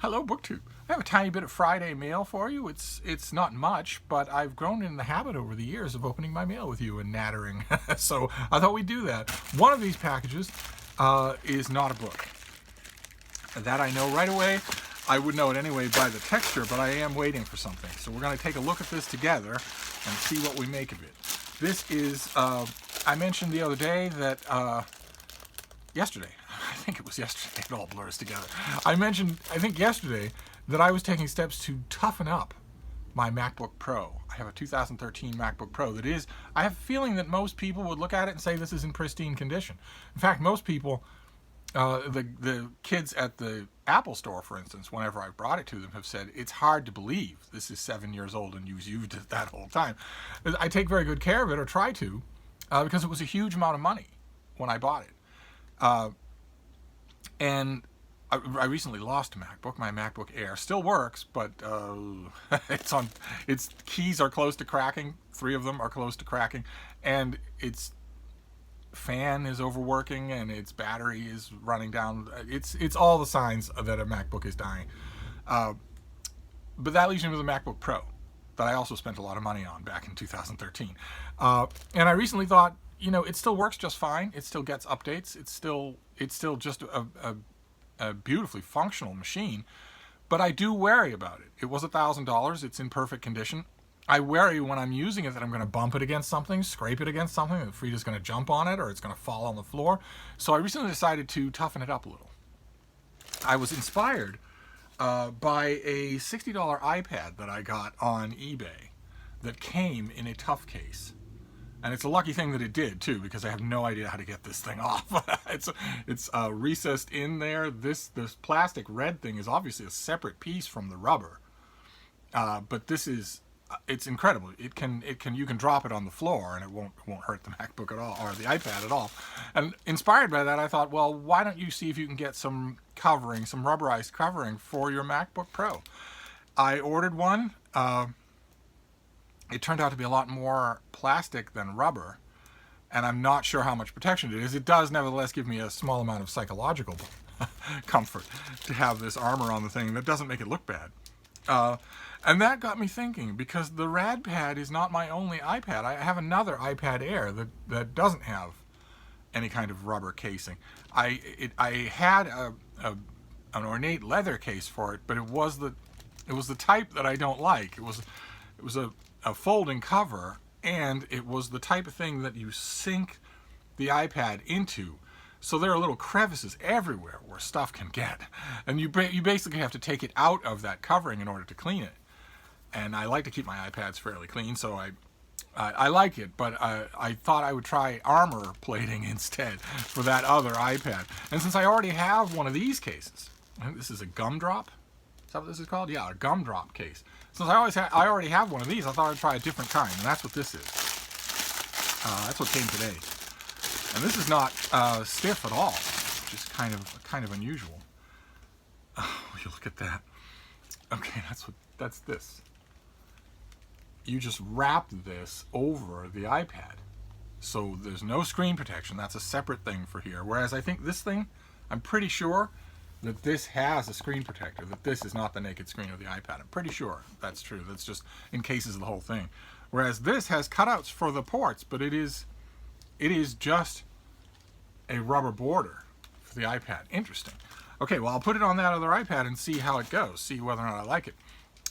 Hello, BookTube. I have a tiny bit of Friday mail for you. It's not much, but I've grown in the habit over the years of opening my mail with you and nattering. So I thought we'd do that. One of these packages is not a book. That I know right away. I would know it anyway by the texture, but I am waiting for something. So we're going to take a look at this together and see what we make of it. This is, I mentioned the other day that, yesterday, I think it was yesterday, it all blurs together. I mentioned, I think yesterday, that I was taking steps to toughen up my MacBook Pro. I have a 2013 MacBook Pro that is, I have a feeling that most people would look at it and say this is in pristine condition. In fact, most people, the kids at the Apple store, for instance, whenever I brought it to them, have said, it's hard to believe this is 7 years old and you've used it that whole time. I take very good care of it, or try to, because it was a huge amount of money when I bought it. And I recently lost a MacBook. My MacBook Air still works, but its keys are close to cracking. 3 of them are close to cracking, and its fan is overworking, and its battery is running down. It's all the signs that a MacBook is dying. But that leaves me with a MacBook Pro that I also spent a lot of money on back in 2013. And I recently thought, it still works just fine. It still gets updates. It's still just a beautifully functional machine. But I do worry about it. It was $1,000. It's in perfect condition. I worry when I'm using it that I'm going to bump it against something, scrape it against something, and Frida's going to jump on it, or it's going to fall on the floor. So I recently decided to toughen it up a little. I was inspired by a $60 iPad that I got on eBay that came in a tough case. And it's a lucky thing that it did, too, because I have no idea how to get this thing off. It's recessed in there. This plastic red thing is obviously a separate piece from the rubber. But it's incredible. You can drop it on the floor and it won't hurt the MacBook at all, or the iPad at all. And inspired by that, I thought, well, why don't you see if you can get some covering, some rubberized covering for your MacBook Pro? I ordered one. It turned out to be a lot more plastic than rubber, and I'm not sure how much protection it is. It does nevertheless give me a small amount of psychological comfort to have this armor on the thing that doesn't make it look bad. And that got me thinking, because the RadPad is not my only iPad. I have another iPad Air that doesn't have any kind of rubber casing. I had an ornate leather case for it, but it was the type that I don't like. It was a folding cover, and it was the type of thing that you sink the iPad into. So there are little crevices everywhere where stuff can get. And you basically have to take it out of that covering in order to clean it. And I like to keep my iPads fairly clean, so I like it, but I thought I would try armor plating instead for that other iPad. And since I already have one of these cases, I think this is a gumdrop. Is that what this is called? Yeah, a gumdrop case. Since I already have one of these, I thought I'd try a different kind, and that's what this is. That's what came today. And this is not stiff at all, which is kind of unusual. Oh, you look at that. Okay, that's this. You just wrap this over the iPad, so there's no screen protection. That's a separate thing for here. Whereas I think this thing, I'm pretty sure that this has a screen protector, that this is not the naked screen of the iPad. I'm pretty sure that's true. That's just in cases of the whole thing. Whereas this has cutouts for the ports, but it is just a rubber border for the iPad. Interesting. Okay, well, I'll put it on that other iPad and see how it goes, see whether or not I like it.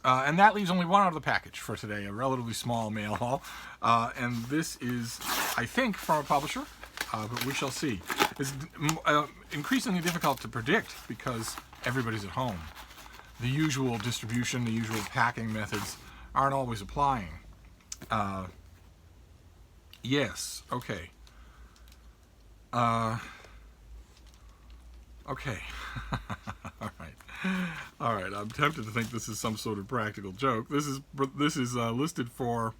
And that leaves only one out of the package for today, a relatively small mail haul. And this is, I think, from a publisher, but we shall see. It's increasingly difficult to predict because everybody's at home. The usual distribution, the usual packing methods aren't always applying. Yes, okay. Okay. All right. I'm tempted to think this is some sort of practical joke. This is listed for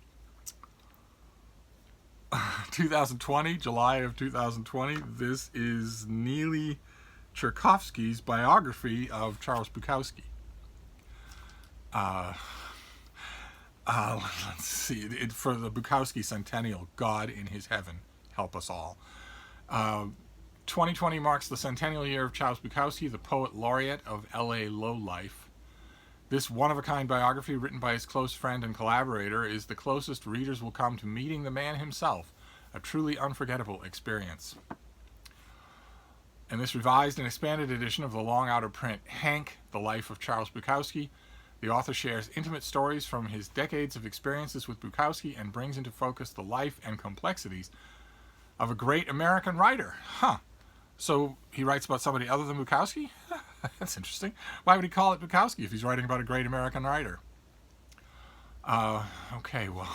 2020, July of 2020. This is Neely Cherkovsky's biography of Charles Bukowski. Let's see. For the Bukowski centennial, God in His Heaven, help us all. 2020 marks the centennial year of Charles Bukowski, the poet laureate of L.A. lowlife. This one-of-a-kind biography, written by his close friend and collaborator, is the closest readers will come to meeting the man himself, a truly unforgettable experience. In this revised and expanded edition of the long out-of-print Hank, The Life of Charles Bukowski, the author shares intimate stories from his decades of experiences with Bukowski and brings into focus the life and complexities of a great American writer. So he writes about somebody other than Bukowski? That's interesting. Why would he call it Bukowski if he's writing about a great American writer? Okay, well,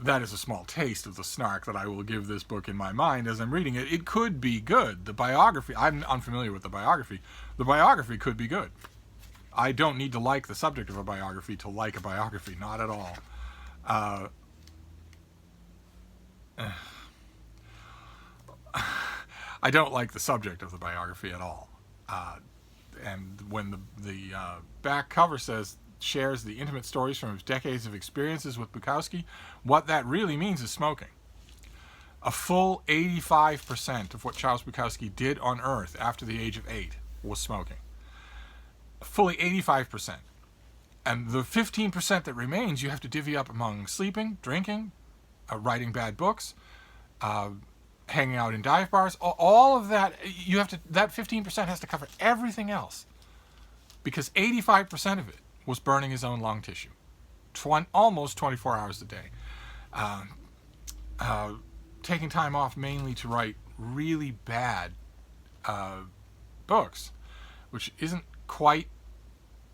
that is a small taste of the snark that I will give this book in my mind as I'm reading it. It could be good. The biography, I'm unfamiliar with the biography. The biography could be good. I don't need to like the subject of a biography to like a biography, not at all. I don't like the subject of the biography at all. And when the back cover says, shares the intimate stories from his decades of experiences with Bukowski, what that really means is smoking. A full 85% of what Charles Bukowski did on Earth after the age of 8 was smoking. Fully 85%. And the 15% that remains, you have to divvy up among sleeping, drinking, writing bad books, hanging out in dive bars, all of that. You have to. That 15% has to cover everything else, because 85% of it was burning his own lung tissue, almost 24 hours a day, taking time off mainly to write really bad books, which isn't quite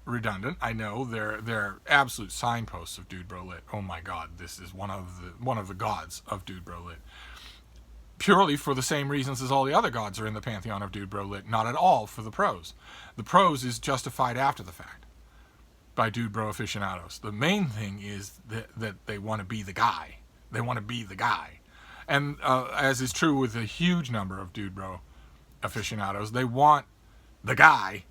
redundant. I know they're absolute signposts of Dude Bro Lit. Oh my God, this is one of the gods of Dude Bro Lit. Purely for the same reasons as all the other gods are in the pantheon of Dude Bro Lit, not at all for the prose. The prose is justified after the fact by Dude Bro aficionados. The main thing is that they want to be the guy. They want to be the guy. And as is true with a huge number of Dude Bro aficionados, they want the guy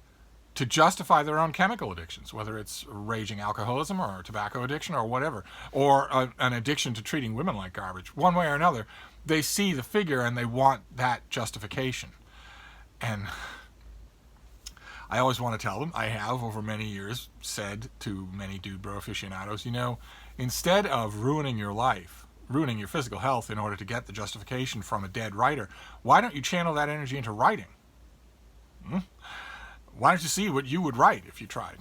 to justify their own chemical addictions, whether it's raging alcoholism or tobacco addiction or whatever, or an addiction to treating women like garbage. One way or another, they see the figure and they want that justification. And I always want to tell them, I have over many years said to many Dude Bro aficionados, instead of ruining your life, ruining your physical health in order to get the justification from a dead writer, why don't you channel that energy into writing? Why don't you see what you would write if you tried?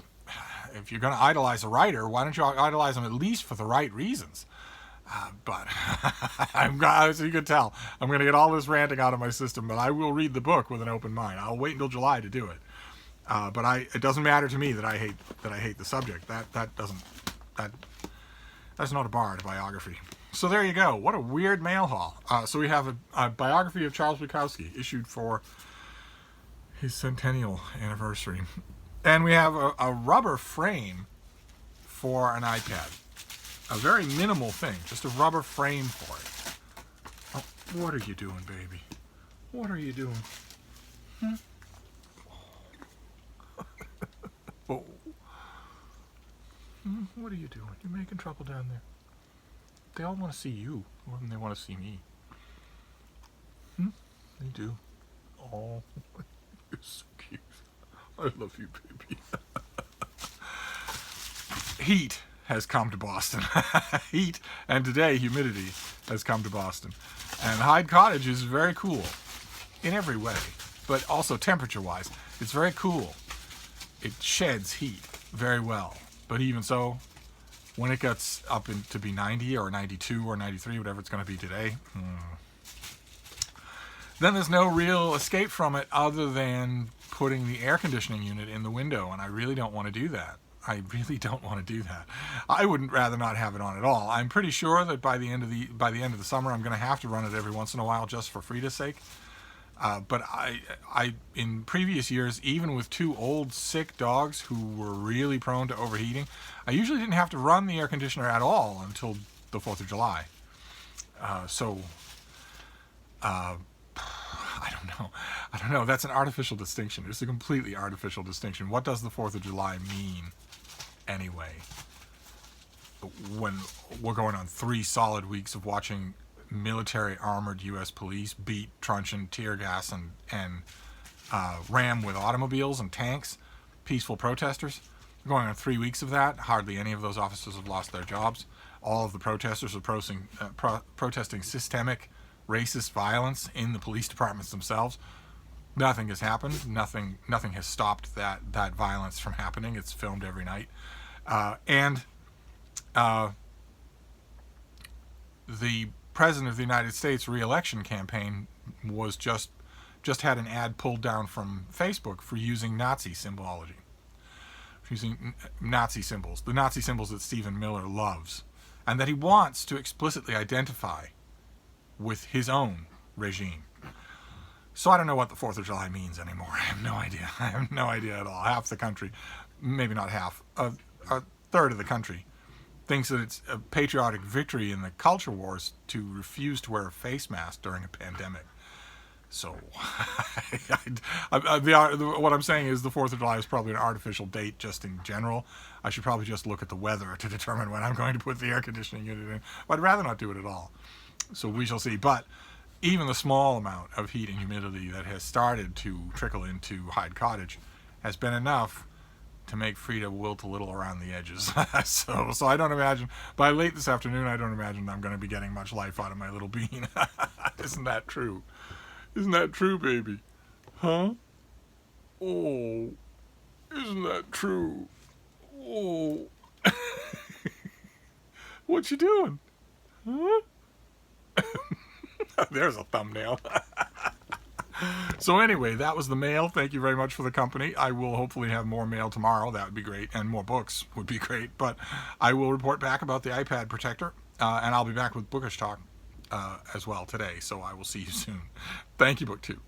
If you're going to idolize a writer, why don't you idolize them at least for the right reasons? But as you can tell, I'm going to get all this ranting out of my system, but I will read the book with an open mind. I'll wait until July to do it. But it doesn't matter to me that I hate the subject. That's not a bar to biography. So there you go. What a weird mail haul. So we have a biography of Charles Bukowski issued for his centennial anniversary. And we have a rubber frame for an iPad. A very minimal thing, just a rubber frame for it. Oh, what are you doing, baby? What are you doing? Oh. What are you doing? You're making trouble down there. They all want to see you more than they want to see me. They do. Oh, you're so cute. I love you, baby. Heat has come to Boston. Heat, and today humidity has come to Boston. And Hyde Cottage is very cool in every way, but also temperature-wise. It's very cool. It sheds heat very well. But even so, when it gets up to be 90 or 92 or 93, whatever it's going to be today, then there's no real escape from it other than putting the air conditioning unit in the window, and I really don't want to do that. I really don't want to do that. I wouldn't rather not have it on at all. I'm pretty sure that by the end of the summer, I'm going to have to run it every once in a while just for Frida's sake. But I in previous years, even with 2 old sick dogs who were really prone to overheating, I usually didn't have to run the air conditioner at all until the 4th of July. I don't know. That's an artificial distinction. It's a completely artificial distinction. What does the 4th of July mean anyway? When we're going on 3 solid weeks of watching military armored U.S. police beat, truncheon, tear gas, and ram with automobiles and tanks peaceful protesters. Going on 3 weeks of that, hardly any of those officers have lost their jobs. All of the protesters are protesting systemic racist violence in the police departments themselves. Nothing has happened. Nothing has stopped that violence from happening. It's filmed every night. And the President of the United States re-election campaign was just had an ad pulled down from Facebook for using Nazi symbology, using Nazi symbols, the Nazi symbols that Stephen Miller loves, and that he wants to explicitly identify with his own regime. So I don't know what the 4th of July means anymore. I have no idea. I have no idea at all. Half the country, maybe not half, a third of the country thinks that it's a patriotic victory in the culture wars to refuse to wear a face mask during a pandemic. So what I'm saying is the 4th of July is probably an artificial date just in general. I should probably just look at the weather to determine when I'm going to put the air conditioning unit in. But I'd rather not do it at all. So we shall see. But even the small amount of heat and humidity that has started to trickle into Hyde Cottage has been enough to make Frida wilt a little around the edges. So I don't imagine, by late this afternoon, I don't imagine I'm going to be getting much life out of my little bean. Isn't that true? Isn't that true, baby? Huh? Oh, isn't that true? Oh. What you doing? Huh? There's a thumbnail. So anyway, that was the mail. Thank you very much for the company. I will hopefully have more mail tomorrow. That would be great. And more books would be great. But I will report back about the iPad protector. And I'll be back with Bookish Talk as well today. So I will see you soon. Thank you, BookTube.